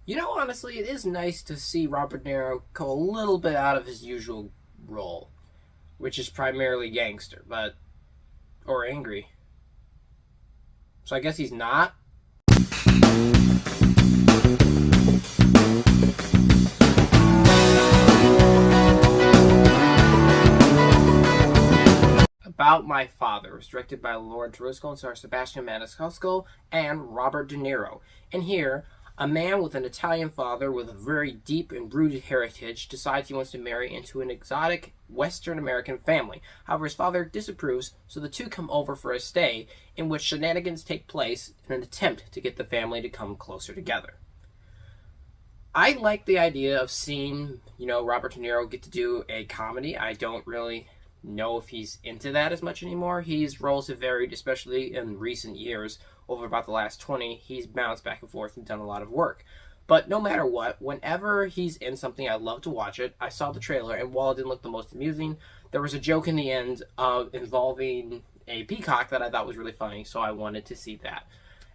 You know, honestly, it is nice to see Robert De Niro go a little bit out of his usual role, which is primarily gangster, but or angry. So I guess he's not. About My Father was directed by Lawrence Roscoe and stars Sebastian Maniscalco and Robert De Niro. And here, a man with an Italian father with a very deep and rooted heritage decides he wants to marry into an exotic Western American family. However, his father disapproves, so the two come over for a stay in which shenanigans take place in an attempt to get the family to come closer together. I like the idea of seeing, Robert De Niro get to do a comedy. I don't really know if he's into that as much anymore. His roles have varied, especially in recent years. Over about the last 20, he's bounced back and forth and done a lot of work. But no matter what, whenever he's in something, I love to watch it. I saw the trailer, and while it didn't look the most amusing, there was a joke in the end involving a peacock that I thought was really funny, so I wanted to see that.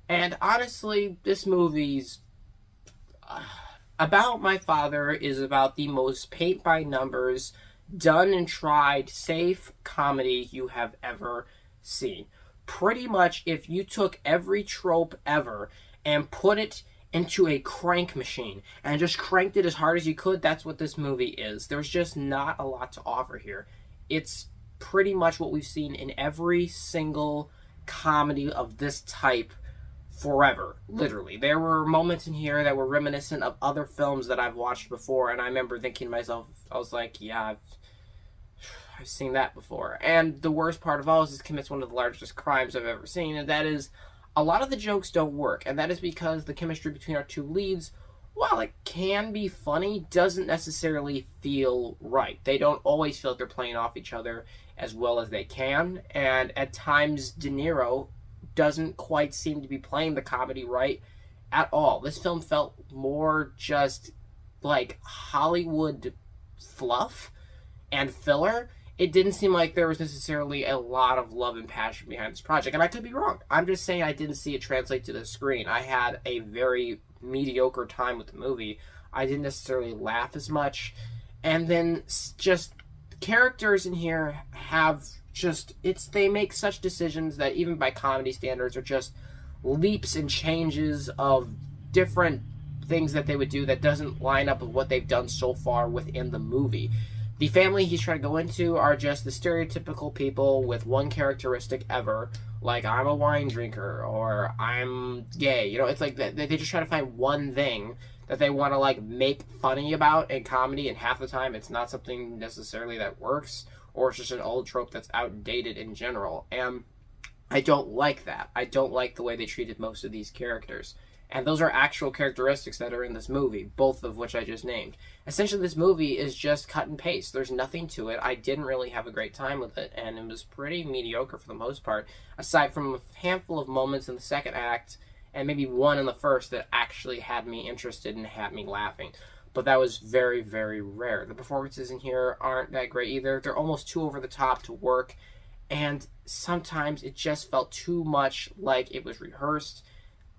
And honestly, this movie's About My Father is about the most paint-by-numbers, done and tried, safe comedy you have ever seen. Pretty much, if you took every trope ever and put it into a crank machine and just cranked it as hard as you could, that's what this movie is. There's just not a lot to offer here. It's pretty much what we've seen in every single comedy of this type forever, literally. There were moments in here that were reminiscent of other films that I've watched before, and I remember thinking to myself, I was like, yeah, I've seen that before. And the worst part of all is this commits one of the largest crimes I've ever seen, and that is a lot of the jokes don't work, and that is because the chemistry between our two leads, while it can be funny, doesn't necessarily feel right. They don't always feel like they're playing off each other as well as they can, and at times De Niro doesn't quite seem to be playing the comedy right at all. This film felt more just like Hollywood fluff and filler. It didn't seem like there was necessarily a lot of love and passion behind this project, and I could be wrong. I'm just saying I didn't see it translate to the screen. I had a very mediocre time with the movie. I didn't necessarily laugh as much, and then just characters in here have they make such decisions that even by comedy standards are just leaps and changes of different things that they would do that doesn't line up with what they've done so far within the movie. The family he's trying to go into are just the stereotypical people with one characteristic ever, like I'm a wine drinker or I'm gay. It's like they just try to find one thing that they want to make funny about in comedy, and half the time it's not something necessarily that works, or it's just an old trope that's outdated in general. And I don't like that. I don't like the way they treated most of these characters. And those are actual characteristics that are in this movie, both of which I just named. Essentially, this movie is just cut and paste. There's nothing to it. I didn't really have a great time with it, and it was pretty mediocre for the most part, aside from a handful of moments in the second act, and maybe one in the first that actually had me interested and had me laughing. But that was very, very rare. The performances in here aren't that great either. They're almost too over the top to work, and sometimes it just felt too much like it was rehearsed.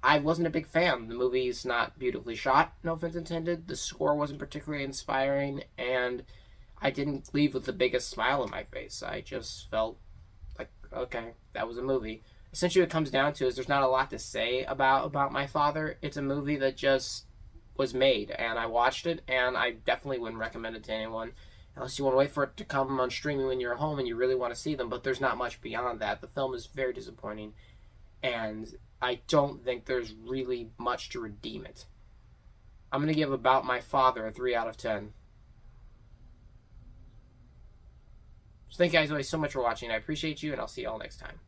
I wasn't a big fan. The movie's not beautifully shot, no offense intended. The score wasn't particularly inspiring, and I didn't leave with the biggest smile on my face. I just felt like, okay, that was a movie. Essentially what it comes down to is there's not a lot to say about My Father. It's a movie that just was made, and I watched it, and I definitely wouldn't recommend it to anyone unless you want to wait for it to come on streaming when you're home and you really want to see them, but there's not much beyond that. The film is very disappointing, and I don't think there's really much to redeem it. I'm going to give About My Father a 3 out of 10. So thank you guys always so much for watching. I appreciate you, and I'll see you all next time.